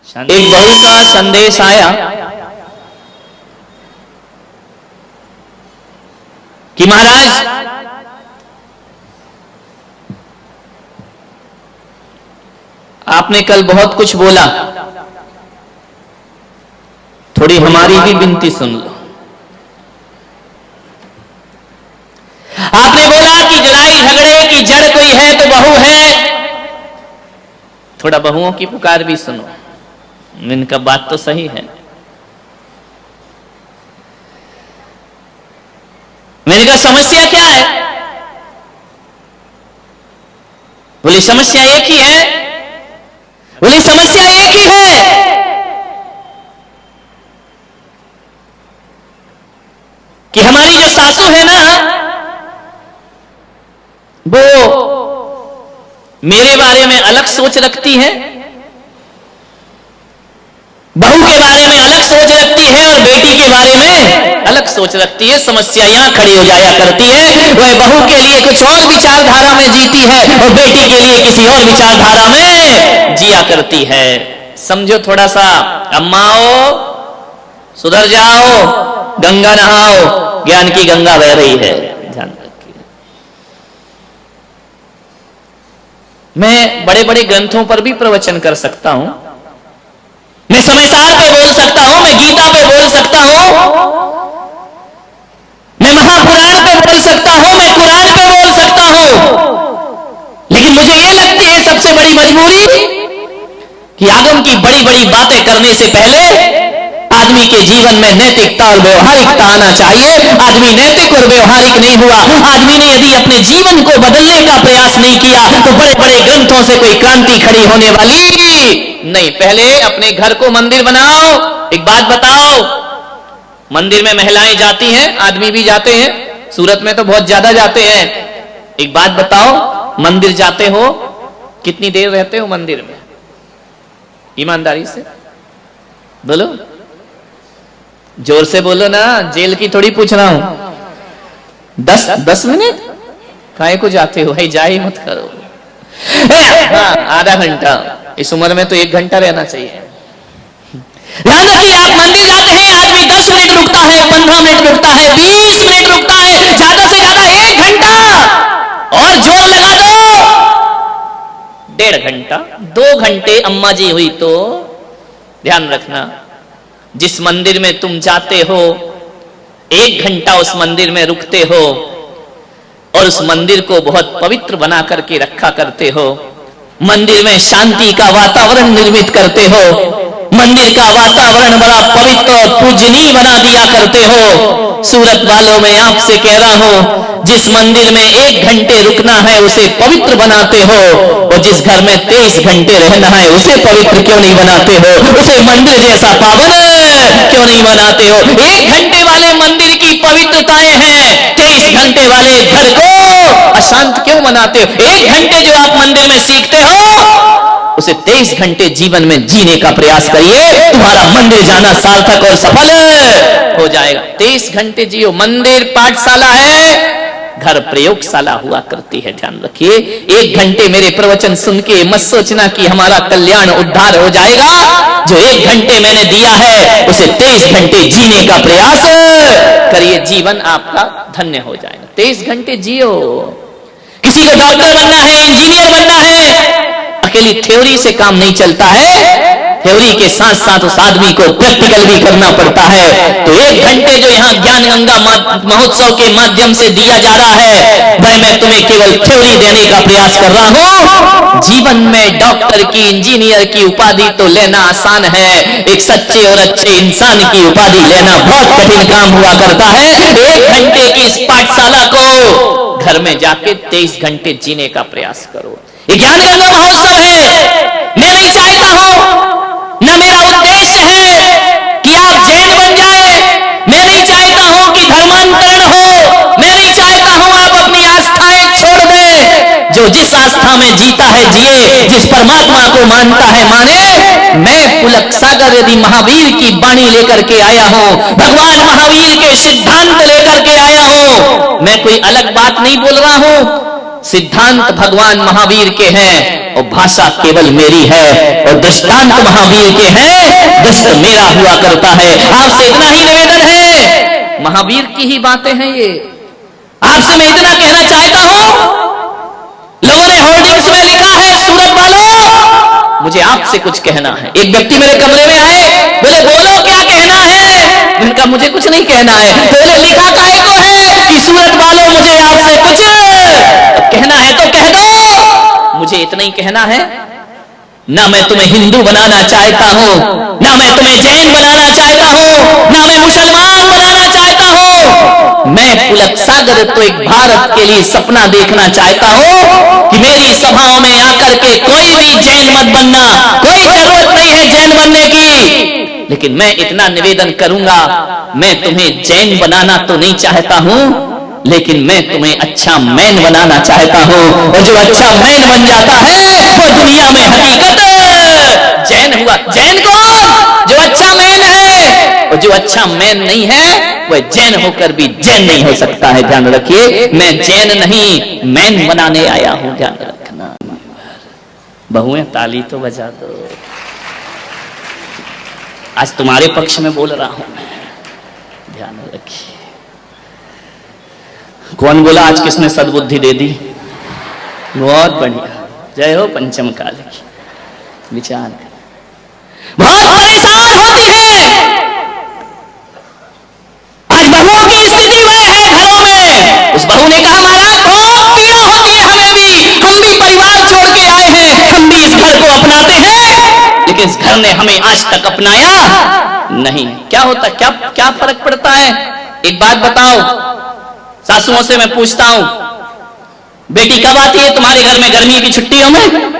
एक बहू का संदेश आया कि महाराज आपने कल बहुत कुछ बोला, थोड़ी हमारी भी विनती सुन लो। आपने बोला कि लड़ाई झगड़े की जड़ कोई है तो बहू है, थोड़ा बहुओं की पुकार भी सुनो। इनका बात तो सही है। मैंने कहा समस्या क्या है? बोली समस्या एक ही है। बोली समस्या एक ही है कि हमारी जो सासू है ना, वो मेरे बारे में अलग सोच रखती है, बहू के बारे में अलग सोच रखती है और बेटी के बारे में अलग सोच रखती है। समस्या यहां खड़ी हो जाया करती है। वह बहू के लिए कुछ और विचारधारा में जीती है और बेटी के लिए किसी और विचारधारा में जिया करती है। समझो थोड़ा सा, अम्माओ सुधर जाओ, गंगा नहाओ, ज्ञान की गंगा बह रही है, ध्यान रखिए। मैं बड़े बड़े ग्रंथों पर भी प्रवचन कर सकता हूं, मैं समय सार पे बोल सकता हूं, मैं गीता पे बोल सकता हूं, मैं महापुराण पे बोल सकता हूं, मैं कुरान पे बोल सकता हूं, लेकिन मुझे यह लगती है सबसे बड़ी मजबूरी कि आगम की बड़ी बड़ी बातें करने से पहले आदमी के जीवन में नैतिकता और व्यवहारिकता आना चाहिए। आदमी नैतिक और व्यवहारिक नहीं हुआ, आदमी ने यदि अपने जीवन को बदलने का प्रयास नहीं किया तो बड़े बड़े ग्रंथों से कोई क्रांति खड़ी होने वाली नहीं। पहले अपने घर को मंदिर बनाओ। एक बात बताओ, मंदिर में महिलाएं जाती हैं, आदमी भी जाते हैं, सूरत में तो बहुत ज्यादा जाते हैं। एक बात बताओ, मंदिर जाते हो, कितनी देर रहते हो मंदिर में? ईमानदारी से बोलो, जोर से बोलो ना, जेल की थोड़ी पूछ रहा हूं। 10 मिनट काहे को जाते हो भाई? जा ही मत करो। हाँ, आधा घंटा, इस उम्र में तो 1 घंटा रहना चाहिए। ध्यान रखिए, आप मंदिर जाते हैं, आदमी 10 मिनट रुकता है, 15 मिनट रुकता है, 20 मिनट रुकता है, ज्यादा से ज्यादा 1 घंटा, और जोर लगा दो 1.5 घंटा, 2 घंटे अम्मा जी हुई तो। ध्यान रखना, जिस मंदिर में तुम जाते हो 1 घंटा उस मंदिर में रुकते हो और उस मंदिर को बहुत पवित्र बना करके रखा करते हो, मंदिर में शांति का वातावरण निर्मित करते हो, मंदिर का वातावरण बड़ा पवित्र और पूजनीय बना दिया करते हो। सूरत वालों में आपसे कह रहा हूं, जिस मंदिर में 1 घंटे रुकना है उसे पवित्र बनाते हो, और जिस घर में 23 घंटे रहना है उसे पवित्र क्यों नहीं बनाते हो? उसे मंदिर जैसा पावन क्यों नहीं बनाते हो? 1 घंटे वाले मंदिर की पवित्रताएं हैं, 23 घंटे वाले घर को अशांत क्यों बनाते हो? 1 घंटे जो आप मंदिर में सीखते हो उसे 23 घंटे जीवन में जीने का प्रयास करिए, तुम्हारा मंदिर जाना सार्थक और सफल हो जाएगा। 23 घंटे जियो। मंदिर पाठशाला है, घर प्रयोगशाला हुआ करती है, ध्यान रखिए। 1 घंटे मेरे प्रवचन सुन के मत सोचना कि हमारा कल्याण उद्धार हो जाएगा। जो 1 घंटे मैंने दिया है उसे 23 घंटे जीने का प्रयास करिए, जीवन आपका धन्य हो जाएगा। 23 घंटे जियो। किसी को डॉक्टर बनना है, इंजीनियर बनना है, अकेली थ्योरी से काम नहीं चलता है, थ्योरी के साथ साथ उस आदमी को प्रैक्टिकल भी करना पड़ता है। तो 1 घंटे जो यहाँ ज्ञान गंगा महोत्सव के माध्यम से दिया जा रहा है, भाई मैं तुम्हें केवल थ्योरी देने का प्रयास कर रहा हूँ। जीवन में डॉक्टर की, इंजीनियर की उपाधि तो लेना आसान है, एक सच्चे और अच्छे इंसान की उपाधि लेना बहुत कठिन काम हुआ करता है। 1 घंटे की इस पाठशाला को घर में जाके 23 घंटे जीने का प्रयास करो। ये ज्ञान गंगा महोत्सव है। मैं नहीं चाहता हूं, न मेरा उद्देश्य है कि आप जैन बन जाए, मैं नहीं चाहता हूं कि धर्मांतरण हो, मैं नहीं चाहता हूं आप अपनी आस्थाएं छोड़ दें। जो जिस आस्था में जीता है जिए, जिस परमात्मा को मानता है माने। मैं पुलक सागर यदि महावीर की वाणी लेकर के आया हूं, भगवान महावीर के सिद्धांत लेकर के आया हूं, मैं कोई अलग बात नहीं बोल रहा हूं। सिद्धांत भगवान महावीर के हैं, और भाषा केवल मेरी है और दृष्टांत महावीर के हैं, दस्त मेरा हुआ करता है। आपसे इतना ही निवेदन है, महावीर की ही बातें हैं ये। आपसे मैं इतना कहना चाहता हूं, लोगों ने होर्डिंग्स में लिखा है सूरत वालों, मुझे आपसे कुछ कहना है। एक व्यक्ति मेरे कमरे में आए, बोले बोलो क्या कहना है। मैंने कहा मुझे कुछ नहीं कहना है। बोले लिखा काहे को है कि सूरत वालों मुझे आपसे कुछ कहना है तो कह दो। मुझे इतना ही कहना है, ना मैं तुम्हें हिंदू बनाना चाहता हूं, ना मैं तुम्हें जैन बनाना चाहता हूं, ना मैं मुसलमान बनाना चाहता हूं। मैं पुलक सागर तो एक भारत के लिए सपना देखना चाहता हूं कि मेरी सभाओं में आकर के कोई भी जैन मत बनना, कोई जरूरत नहीं है जैन बनने की। लेकिन मैं इतना निवेदन करूंगा, मैं तुम्हें जैन बनाना तो नहीं चाहता हूं, लेकिन मैं तुम्हें अच्छा मैन बनाना चाहता हूं। और जो अच्छा मैन बन जाता है वो दुनिया में हकीकत जैन हुआ। जैन कौन? जो अच्छा मैन है। और जो अच्छा मैन नहीं है वह जैन होकर भी जैन नहीं हो सकता है। ध्यान रखिए, मैं जैन नहीं मैन बनाने आया हूं, ध्यान रखना। बहुएं ताली तो बजा दो, आज तुम्हारे पक्ष में बोल रहा हूं मैं, ध्यान रखिए। कौन बोला आज किसने सद्बुद्धि दे दी? बहुत बढ़िया, जय हो पंचम काल की। विचार बहुत परेशान होती है आज बहुओं की स्थिति वह है घरों में। उस बहू ने कहा महाराज बहुत पीड़ा होती है हमें भी, हम भी परिवार छोड़ के आए हैं, हम भी इस घर को अपनाते हैं, लेकिन इस घर ने हमें आज तक अपनाया नहीं। क्या होता, क्या क्या फर्क पड़ता है? एक बात बताओ, सासुओं से मैं पूछता हूं, बेटी कब आती है तुम्हारे घर में गर्मी की छुट्टियों में?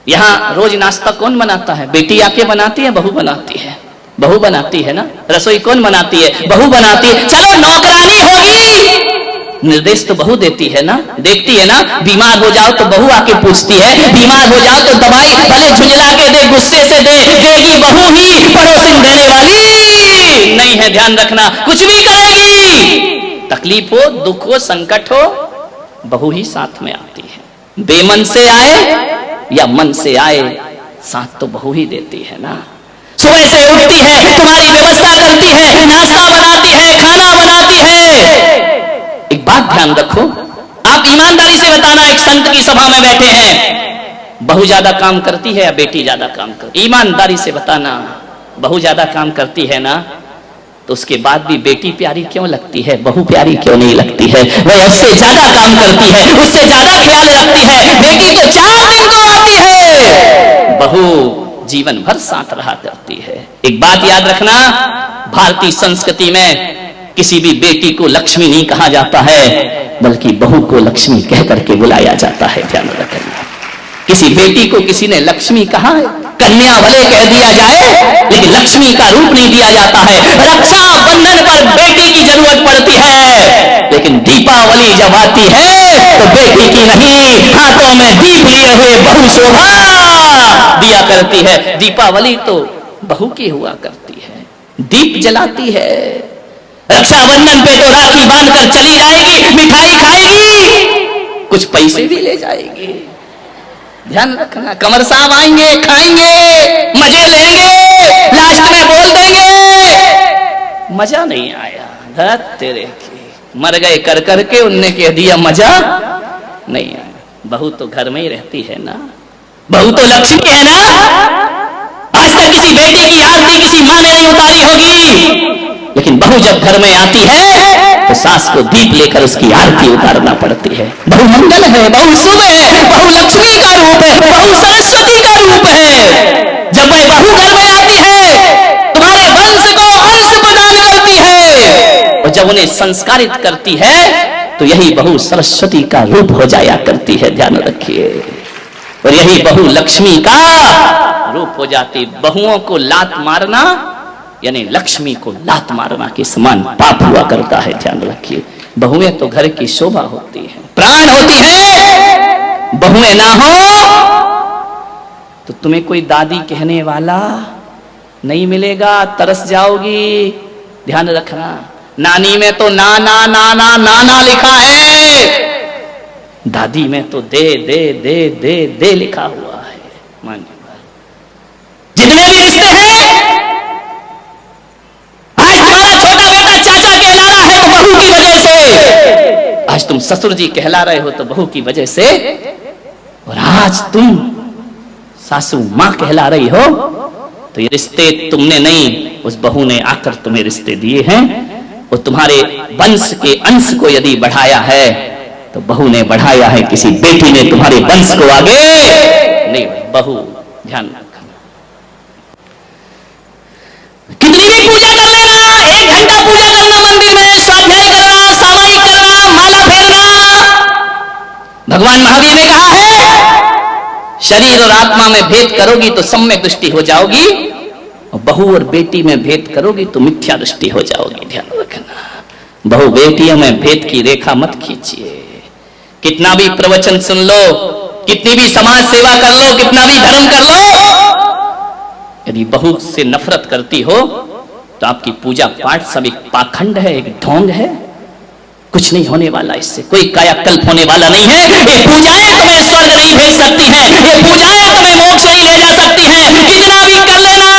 यहां रोज नाश्ता कौन बनाता है? बेटी आके बनाती है, बहू बनाती है? बहू बनाती है ना। रसोई कौन बनाती है? बहू बनाती है। चलो नौकरानी होगी, निर्देश तो बहू देती है ना, देखती है ना। बीमार हो जाओ तो बहू आके पूछती है, बीमार हो जाओ तो दवाई भले झुंझला के दे, गुस्से से दे, देगी बहू ही, पड़ोसिन देने वाली नहीं है। ध्यान रखना, कुछ भी करेगी, तकलीफ हो, दुख हो, संकट हो, बहू ही साथ में आती है। बेमन से आए या मन से आए, साथ तो बहू ही देती है ना। सुबह से उठती है, तुम्हारी व्यवस्था करती है, नाश्ता बनाती है, खाना बनाती है। एक बात ध्यान रखो, आप ईमानदारी से बताना, एक संत की सभा में बैठे हैं, बहू ज्यादा काम करती है या बेटी ज्यादा काम करती? ईमानदारी से बताना। बहू ज्यादा काम करती है ना, तो उसके बाद भी बेटी प्यारी क्यों लगती है, बहू प्यारी क्यों नहीं लगती है? वह उससे ज्यादा काम करती है, उससे ज्यादा ख्याल रखती है। बेटी तो 4 दिन को आती है, बहू जीवन भर साथ रहा करती है। एक बात याद रखना, भारतीय संस्कृति में किसी भी बेटी को लक्ष्मी नहीं कहा जाता है, बल्कि बहू को लक्ष्मी कह करके बुलाया जाता है। ध्यान रखना, किसी बेटी को किसी ने लक्ष्मी कहा है, कन्या भले कह दिया जाए, लेकिन लक्ष्मी का रूप नहीं दिया जाता है। रक्षा बंधन पर बेटी की जरूरत पड़ती है, लेकिन दीपावली जब आती है तो बेटी की नहीं, हाथों में दीप लिए हुए बहू शोभा दिया करती है। दीपावली तो बहू की हुआ करती है, दीप जलाती है। रक्षाबंधन पे तो राखी बांधकर चली जाएगी, मिठाई खाएगी, कुछ पैसे भी ले जाएगी। ध्यान रखना, कमर साहब आएंगे, खाएंगे, मजे लेंगे, लास्ट में बोल देंगे मजा नहीं आया, धत तेरे की, मर गए कर करके, उनने कह दिया मजा नहीं आया। बहू तो घर में ही रहती है ना, बहू तो लक्ष्मी है ना। आज तक किसी बेटी की आरती किसी माँ ने नहीं उतारी होगी, लेकिन बहू जब घर में आती है तो सास को दीप लेकर उसकी आरती उतारना पड़ती है। बहू मंगल है, बहू शुभ है, बहू लक्ष्मी का रूप है, बहू सरस्वती का रूप है। जब वह बहू घर में आती है, तुम्हारे वंश को अंश प्रदान करती है, और जब उन्हें संस्कारित करती है तो यही बहू सरस्वती का रूप हो जाया करती है। ध्यान रखिए, और यही बहू लक्ष्मी का रूप हो जाती। बहुओं को लात मारना यानी लक्ष्मी को लात मारना के समान पाप हुआ करता है। ध्यान रखिए, बहुएं तो घर की शोभा होती है, प्राण होती है। बहुएं ना हो तो तुम्हें कोई दादी कहने वाला नहीं मिलेगा, तरस जाओगी। ध्यान रखना, नानी में तो ना ना ना ना ना ना लिखा है, दादी में तो दे दे दे दे दे लिखा हुआ है। मानिए जितने भी रिश्ते हैं, आज तुम्हारा छोटा बेटा चाचा कहला रहा है तो बहू की वजह से, आज तुम ससुर जी कहला रहे हो तो बहू की वजह से, और आज तुम सासू मां कहला रही हो तो ये रिश्ते तुमने नहीं, उस बहू ने आकर तुम्हें रिश्ते दिए हैं। वो तुम्हारे वंश के अंश को यदि बढ़ाया है तो बहू ने बढ़ाया है, किसी बेटी ने तुम्हारे वंश को आगे नहीं। बहू ध्यान रखना, कितनी भी पूजा कर लेना, 1 घंटा पूजा करना मंदिर में, स्वाध्याय करना, सामायिक करना, माला फेरना, भगवान महावीर ने कहा है शरीर और आत्मा में भेद करोगी तो सम्यक दृष्टि हो जाओगी, और बहू और बेटी में भेद करोगी तो मिथ्या दृष्टि हो जाओगी। ध्यान रखना, बहू बेटियों में भेद की रेखा मत खींचिए। कितना भी प्रवचन सुन लो, कितनी भी समाज सेवा कर लो, कितना भी धर्म कर लो, यदि बहू से नफरत करती हो तो आपकी पूजा पाठ सब एक पाखंड है, एक ढोंग है, कुछ नहीं होने वाला, इससे कोई कायाकल्प होने वाला नहीं है। ये पूजाएं तुम्हें स्वर्ग नहीं भेज सकती हैं, ये पूजाएं तुम्हें मोक्ष नहीं ले जा सकती हैं। कितना भी कर लेना,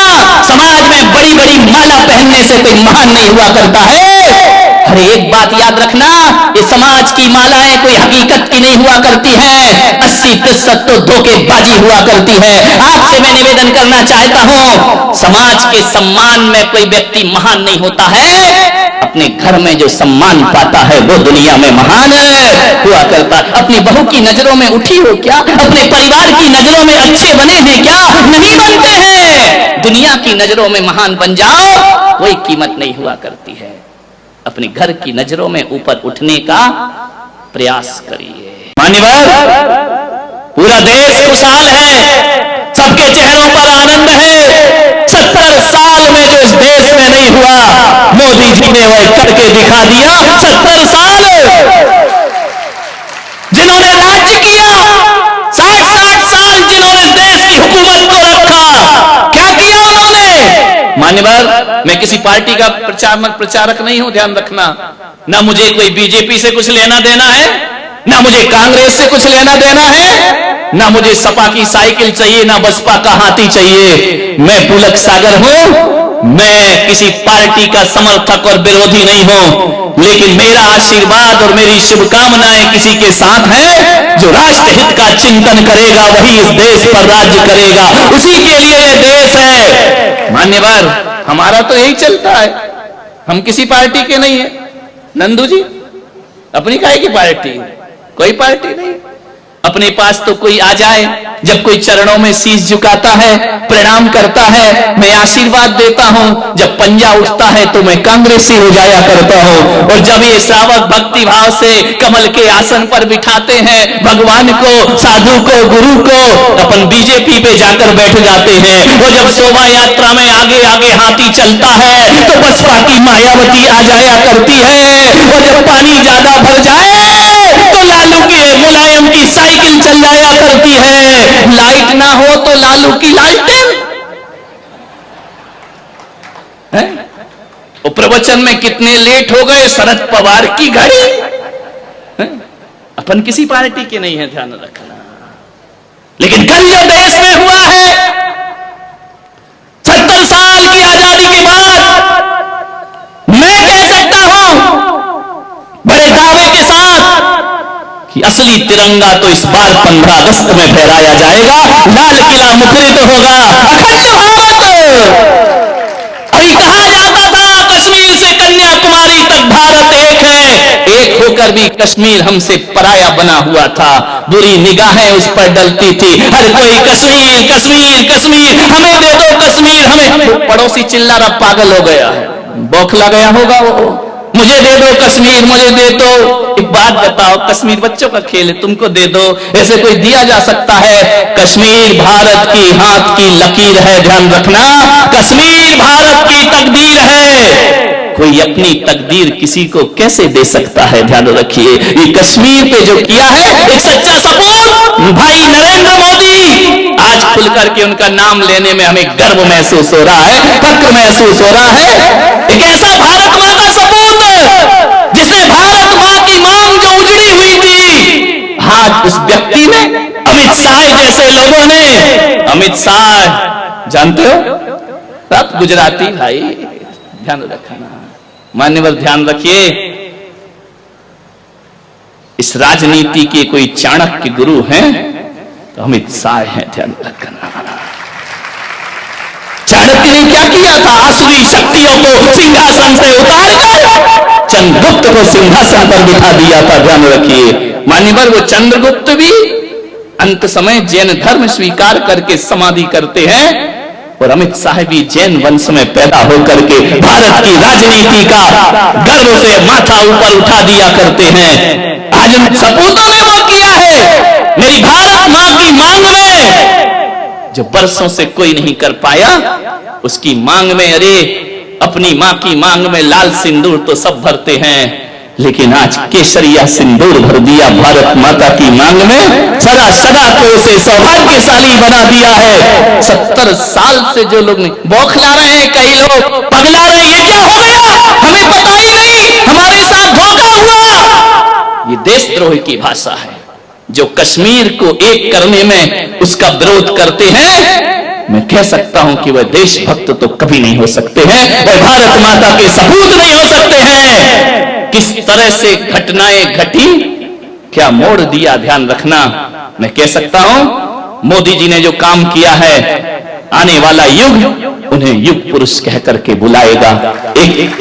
समाज में बड़ी बड़ी माला पहनने से कोई महान नहीं हुआ करता है। अरे एक बात याद रखना, ये समाज की मालाएं कोई हकीकत की नहीं हुआ करती हैं, 80% तो धोखेबाजी हुआ करती है। आपसे मैं निवेदन करना चाहता हूं, समाज के सम्मान में कोई व्यक्ति महान नहीं होता है, अपने घर में जो सम्मान पाता है वो दुनिया में महान हुआ करता। अपनी बहू की नजरों में उठी हो क्या? अपने परिवार की नजरों में अच्छे बने हैं क्या? नहीं बनते हैं। दुनिया की नजरों में महान बन जाओ, कोई कीमत नहीं हुआ करती है। अपने घर की नजरों में ऊपर उठने का प्रयास करिए। मान्यवर, पूरा देश खुशहाल है, सबके चेहरों पर आनंद है। 70 साल में जो इस देश में नहीं हुआ, मोदी जी ने वह करके दिखा दिया। 70 साल जिन्होंने राज्य किया, 60 साल जिन्होंने देश की हुकूमत को रखा, क्या किया उन्होंने? मान्यवर, मैं किसी पार्टी का प्रचारक नहीं हूं, ध्यान रखना। ना मुझे कोई बीजेपी से कुछ लेना देना है, ना मुझे कांग्रेस से कुछ लेना देना है, ना मुझे सपा की साइकिल चाहिए, ना बसपा का हाथी चाहिए। मैं पुलक सागर हूं, मैं किसी पार्टी का समर्थक और विरोधी नहीं हूं, लेकिन मेरा आशीर्वाद और मेरी शुभकामनाएं किसी के साथ है जो राष्ट्र हित का चिंतन करेगा, वही इस देश पर राज्य करेगा, उसी के लिए ये देश है। मान्यवर, हमारा तो यही चलता है, हम किसी पार्टी के नहीं है। नंदू जी, अपनी काहे की पार्टी? कोई पार्टी नहीं। अपने पास तो कोई आ जाए, जब कोई चरणों में शीश झुकाता है, प्रणाम करता है, मैं आशीर्वाद देता हूं। जब पंजा उठता है तो मैं कांग्रेसी हो जाया करता हूं। और जब ये श्रावक भक्ति भाव से कमल के आसन पर बिठाते हैं भगवान को, साधु को, गुरु को, अपन बीजेपी पे जाकर बैठ जाते हैं। और जब शोभा यात्रा में आगे आगे हाथी चलता है तो बसपा की मायावती आ जाया करती है। और जब पानी ज्यादा भर जाए तो लालू के मुलायम की साइकिल चल जाया करती है। लाइट ना हो तो लालू की लालटेन है। और प्रवचन में कितने लेट हो गए, शरद पवार की घड़ी है? अपन किसी पार्टी के नहीं है, ध्यान रखना। लेकिन कल जो देश में हुआ है, 70 साल की आजादी के बाद, मैं कह सकता हूं बड़े दावे के साथ कि असली तिरंगा तो इस बार 15 अगस्त में फहराया जाएगा। लाल किला मुखरित होगा, अखंड भारत। अभी कहा जाता था कश्मीर से कन्याकुमारी तक भारत एक है, एक होकर भी कश्मीर हमसे पराया बना हुआ था। बुरी निगाहें उस पर डलती थी, हर कोई कश्मीर कश्मीर कश्मीर, हमें दे दो कश्मीर हमें। पड़ोसी चिल्ला रहा, पागल हो गया है, बौखला गया होगा वो, मुझे दे दो कश्मीर, मुझे दे दो। एक बात बताओ, कश्मीर बच्चों का खेल है, तुमको दे दो, ऐसे कोई दिया जा सकता है? कश्मीर भारत की हाथ की लकीर है, ध्यान रखना। कश्मीर भारत की तकदीर है। कोई अपनी तकदीर किसी को कैसे दे सकता है? ध्यान रखिए, ये कश्मीर पे जो किया है एक सच्चा सपूत भाई नरेंद्र मोदी। आज खुल करके उनका नाम लेने में हमें गर्व महसूस हो रहा है, फक्र महसूस हो रहा है। एक ऐसा भारत माँ का सपूत जिसने भारत माँ की मांग जो उजड़ी हुई थी, आज उस व्यक्ति ने, अमित शाह जैसे लोगों ने, अमित शाह जानते हो सब गुजराती भाई, ध्यान रखना, मान्यवर ध्यान रखिए, इस राजनीति के कोई चाणक्य गुरु हैं तो अमित शाह हैं, ध्यान रखना। चाणक्य ने क्या किया था? आसुरी शक्तियों को सिंहासन से उतार कर चंद्रगुप्त को सिंहासन पर बिठा दिया था, ध्यान रखिए। मान्यवर वो चंद्रगुप्त भी अंत समय जैन धर्म स्वीकार करके समाधि करते हैं, और अमित शाह भी जैन वंश में पैदा होकर के भारत की राजनीति का गर्व से माथा ऊपर उठा दिया करते हैं। आज उन सपूतों ने वो किया है, मेरी भारत मां की मांग में जो बरसों से कोई नहीं कर पाया, उसकी मांग में, अरे अपनी मां की मांग में लाल सिंदूर तो सब भरते हैं, लेकिन आज केसरिया सिंदूर भर दिया भारत माता की मांग में, सदा सदा को उसे सौभाग्यशाली बना दिया है। 70 साल से जो लोग बौखला रहे हैं, कई लोग पगला रहे हैं, ये क्या हो गया, हमें पता ही नहीं, हमारे साथ धोखा हुआ। ये देशद्रोह की भाषा है। जो कश्मीर को एक करने में उसका विरोध करते हैं, मैं कह सकता हूं कि वह देशभक्त तो कभी नहीं हो सकते हैं, वह भारत माता के सपूत नहीं हो सकते हैं। किस तरह से घटनाएं घटी, क्या मोड़ दिया, ध्यान रखना। मैं कह सकता हूं मोदी जी ने जो काम किया है, आने वाला युग उन्हें युग पुरुष कह करके बुलाएगा, एक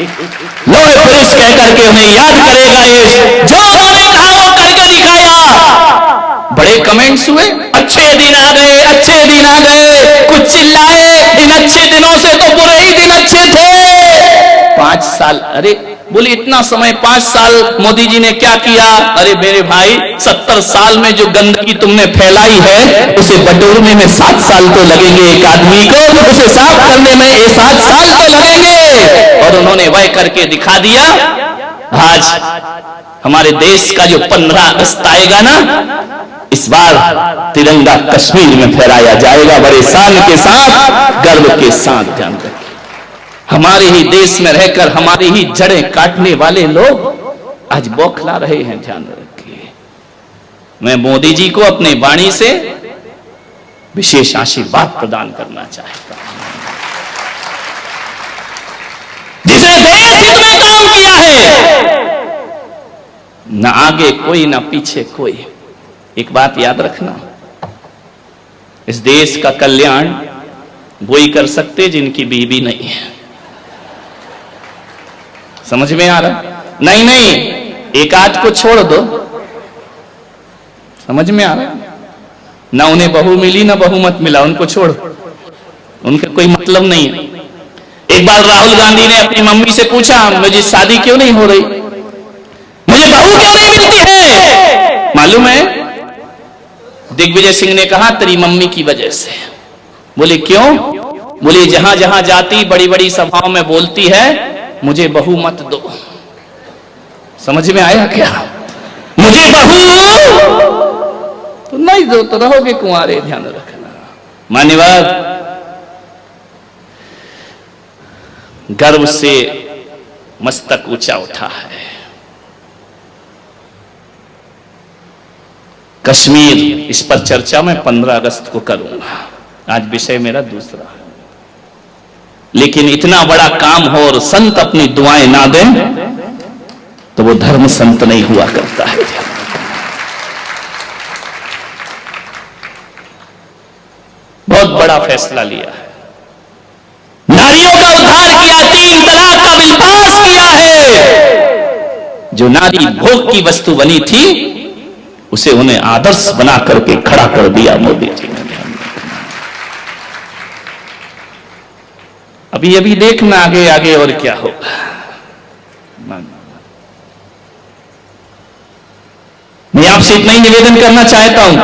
लोहे पुरुष कह करके उन्हें याद करेगा। ये जो उन्होंने कहा वो करके दिखाया। बड़े कमेंट्स हुए, अच्छे दिन आ गए, अच्छे दिन आ गए, कुछ चिल्लाए, इन अच्छे दिनों से तो बुरे ही दिन अच्छे थे। 5 साल, अरे बोले इतना समय, 5 साल मोदी जी ने क्या किया? अरे मेरे भाई 70 साल में जो गंदगी तुमने फैलाई है, उसे बटोरने में 7 साल तो लगेंगे एक आदमी को, उसे साफ करने में 7 साल तो लगेंगे। और उन्होंने वह करके दिखा दिया। आज हमारे देश का जो 15 अगस्त आएगा ना, इस बार तिरंगा कश्मीर में फहराया जाएगा, बड़े शान के साथ, गर्व के साथ। ध्यान रखिए, हमारे ही देश में रहकर हमारी ही जड़ें काटने वाले लोग आज बौखला रहे हैं, ध्यान रखिए। मैं मोदी जी को अपने वाणी से विशेष आशीर्वाद प्रदान करना चाहता हूं, जिसने देश हित में काम किया है, न आगे कोई न पीछे कोई। एक बात याद रखना, इस देश का कल्याण वही कर सकते जिनकी बीवी नहीं है। समझ में आ रहा? नहीं नहीं, एक आध को छोड़ दो, समझ में आ रहा? ना उन्हें बहू मिली ना बहुमत मिला, उनको छोड़, उनका कोई मतलब नहीं है। एक बार राहुल गांधी ने अपनी मम्मी से पूछा, मुझे शादी क्यों नहीं हो रही, मुझे बहू क्यों नहीं मिलती है? मालूम है दिग्विजय सिंह ने कहा, तेरी मम्मी की वजह से। बोले क्यों? बोले जहां जहां जाती बड़ी बड़ी सभाओं में बोलती है, मुझे बहू मत दो। समझ में आया क्या? मुझे बहू तो नहीं दो तो रहोगे कुंवारे, ध्यान रखना। मान्यवर, गर्व से मस्तक ऊंचा उठा है। कश्मीर, इस पर चर्चा मैं 15 अगस्त को करूंगा, आज विषय मेरा दूसरा है। लेकिन इतना बड़ा काम हो और संत अपनी दुआएं ना दें तो वो धर्म संत नहीं हुआ करता है। बहुत बड़ा फैसला लिया है, नारियों का उद्धार किया, 3 तलाक का बिल पास किया है। जो नारी भोग की वस्तु बनी थी, उसे उन्हें आदर्श बना करके खड़ा कर दिया मोदी जी ने। अभी अभी देखना आगे आगे और क्या होगा। मैं आपसे इतना ही निवेदन करना चाहता हूं,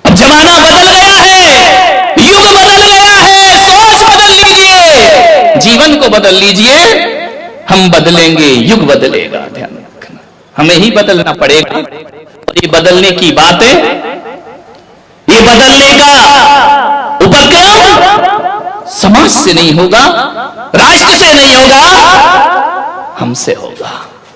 अब जमाना बदल गया है, युग बदल गया है, सोच बदल लीजिए, जीवन को बदल लीजिए। हम बदलेंगे, युग बदलेगा, ध्यान रखना। हमें ही बदलना पड़ेगा। और ये बदलने की बातें, ये बदलने का उपक्रम समाज से नहीं होगा, राष्ट्र से नहीं होगा, हमसे होगा।